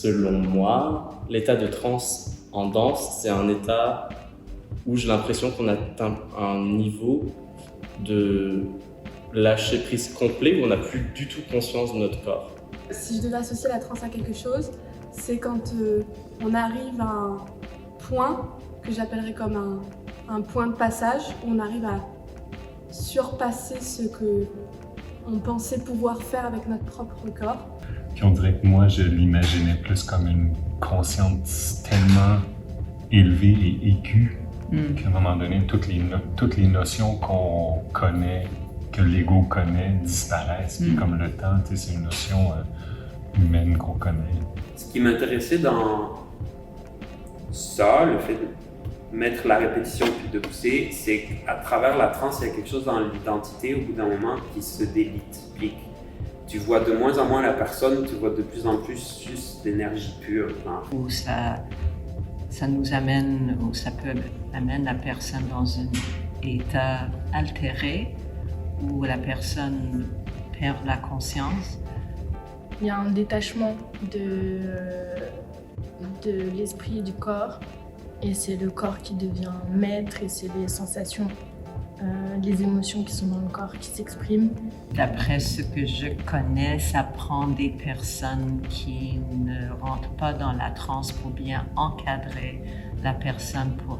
Selon moi, l'état de transe en danse, c'est un état où j'ai l'impression qu'on atteint un niveau de lâcher prise complet où on n'a plus du tout conscience de notre corps. Si je devais associer la transe à quelque chose, c'est quand on arrive à un point que j'appellerais comme un point de passage où on arrive à surpasser ce qu'on pensait pouvoir faire avec notre propre corps. Puis on dirait que moi, je l'imaginais plus comme une conscience tellement élevée et aiguë qu'à un moment donné, toutes les notions qu'on connaît, que l'ego connaît, disparaissent. Puis comme le temps, c'est une notion humaine qu'on connaît. Ce qui m'intéressait dans ça, le fait de mettre la répétition puis de pousser, c'est qu'à travers la transe, il y a quelque chose dans l'identité au bout d'un moment qui se délite. Puis tu vois de moins en moins la personne, tu vois de plus en plus juste d'énergie pure. Ou ça nous amène, ou ça peut amener la personne dans un état altéré où la personne perd la conscience. Il y a un détachement de l'esprit et du corps, et c'est le corps qui devient maître, et c'est les sensations, les émotions qui sont dans le corps qui s'expriment. D'après ce que je connais, ça prend des personnes qui ne rentrent pas dans la transe pour bien encadrer la personne pour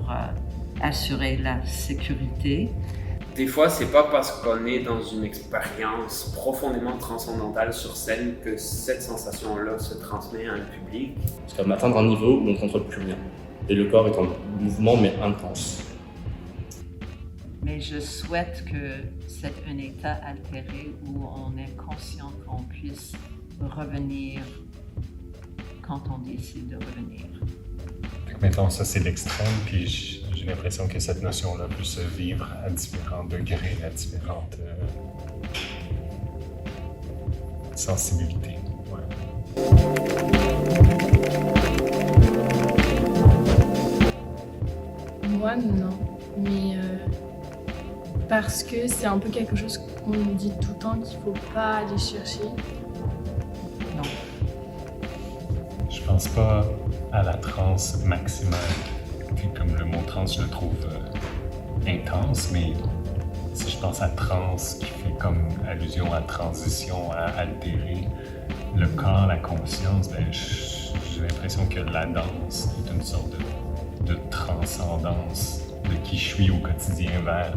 assurer la sécurité. Des fois, c'est pas parce qu'on est dans une expérience profondément transcendantale sur scène que cette sensation-là se transmet à un public. C'est comme atteindre un niveau où on ne contrôle plus rien. Et le corps est en mouvement mais intense. Mais je souhaite que c'est un état altéré où on est conscient qu'on puisse revenir quand on décide de revenir. Mettons, ça c'est l'extrême, puis j'ai l'impression que cette notion-là peut se vivre à différents degrés, à différentes sensibilités. Ouais. Moi, non. Mais parce que c'est un peu quelque chose qu'on nous dit tout le temps qu'il ne faut pas aller chercher. Non. Je pense pas à la transe maximale. Comme le mot transe, je le trouve intense, mais si je pense à transe qui fait comme allusion à transition, à altérer le corps, la conscience, ben j'ai l'impression que la danse est une sorte de transcendance de qui je suis au quotidien vers,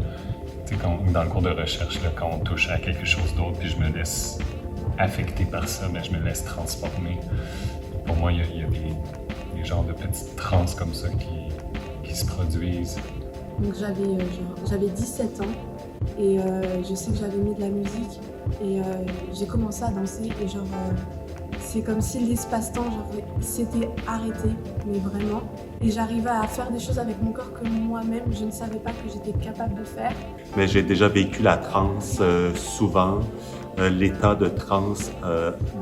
dans le cours de recherche, là, quand on touche à quelque chose d'autre puis je me laisse affecter par ça, ben, je me laisse transformer. Pour moi, il y a des genres de petites transes comme ça qui se produisent. Donc j'avais 17 ans et je sais que j'avais mis de la musique et j'ai commencé à danser et c'est comme si l'espace-temps s'était arrêté, mais vraiment. Et j'arrivais à faire des choses avec mon corps que moi-même je ne savais pas que j'étais capable de faire. Mais j'ai déjà vécu la transe souvent. L'état de transe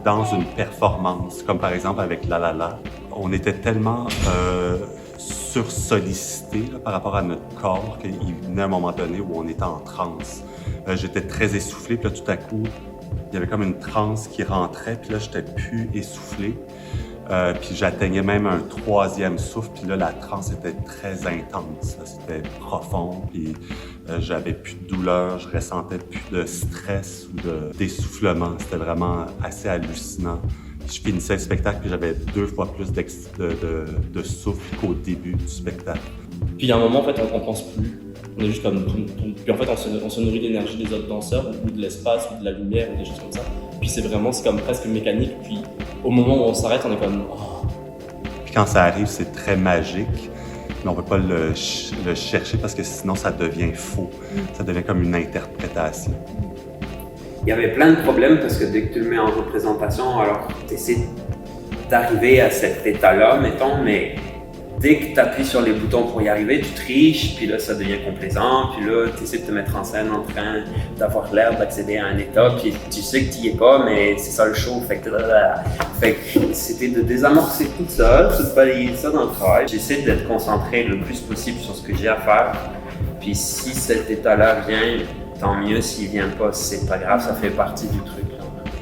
dans une performance, comme par exemple avec La La La. On était tellement sursollicité par rapport à notre corps qu'il venait un moment donné où on était en transe. J'étais très essoufflé, puis là tout à coup, il y avait comme une transe qui rentrait, puis là j'étais plus essoufflé. Puis j'atteignais même un troisième souffle, puis là la transe était très intense, c'était profond, puis j'avais plus de douleur, je ressentais plus de stress ou d'essoufflement, c'était vraiment assez hallucinant. Je finissais le spectacle, puis j'avais 2 fois plus de souffle qu'au début du spectacle. Puis il y a un moment, en fait, on pense plus. On est juste comme... Puis en fait, on se nourrit de l'énergie des autres danseurs, ou de l'espace, ou de la lumière, ou des choses comme ça. Puis c'est comme presque mécanique. Puis au moment où on s'arrête, on est comme... Oh. Puis quand ça arrive, c'est très magique. Mais on ne peut pas le chercher parce que sinon, ça devient faux. Ça devient comme une interprétation. Il y avait plein de problèmes parce que dès que tu le mets en représentation, alors tu essaies d'arriver à cet état-là, mettons, mais dès que tu appuies sur les boutons pour y arriver, tu triches, puis là ça devient complaisant, puis là tu essaies de te mettre en scène en train d'avoir l'air d'accéder à un état, puis tu sais que tu n'y es pas, mais c'est ça le show, fait que c'était de désamorcer tout ça, de balayer ça dans le travail. J'essaie d'être concentré le plus possible sur ce que j'ai à faire, puis si cet état-là vient, tant mieux. S'il vient pas, c'est pas grave, ça fait partie du truc.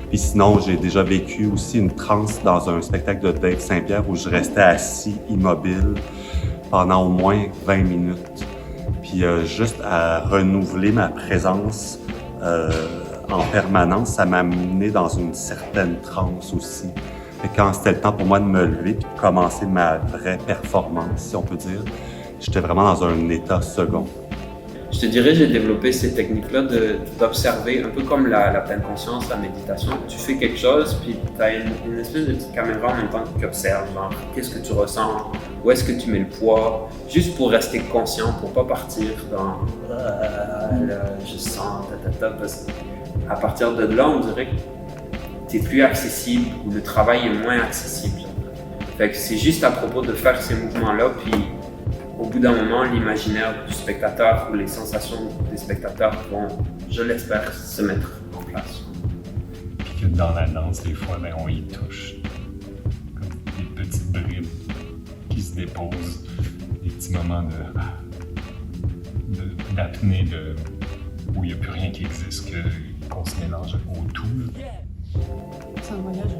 Puis sinon, j'ai déjà vécu aussi une transe dans un spectacle de Dave Saint-Pierre où je restais assis, immobile, pendant au moins 20 minutes. Puis juste à renouveler ma présence en permanence, ça m'a amené dans une certaine transe aussi. Et quand c'était le temps pour moi de me lever et de commencer ma vraie performance, si on peut dire, j'étais vraiment dans un état second. Je te dirais, j'ai développé ces techniques-là d'observer, un peu comme la pleine conscience, la méditation. Tu fais quelque chose, puis tu as une espèce de petite caméra en même temps qui observe, genre, qu'est-ce que tu ressens, où est-ce que tu mets le poids, juste pour rester conscient, pour pas partir dans là, je sens, parce qu'à partir de là, on dirait que tu es plus accessible, ou le travail est moins accessible. Genre. Fait que c'est juste à propos de faire ces mouvements-là, puis au bout d'un moment, l'imaginaire du spectateur ou les sensations des spectateurs vont, je l'espère, se mettre en place. Puis que dans la danse, des fois, ben, on y touche. Comme des petites bribes qui se déposent, des petits moments d'apnée, où il n'y a plus rien qui existe, qu'on se mélange au tout. C'est un voyage.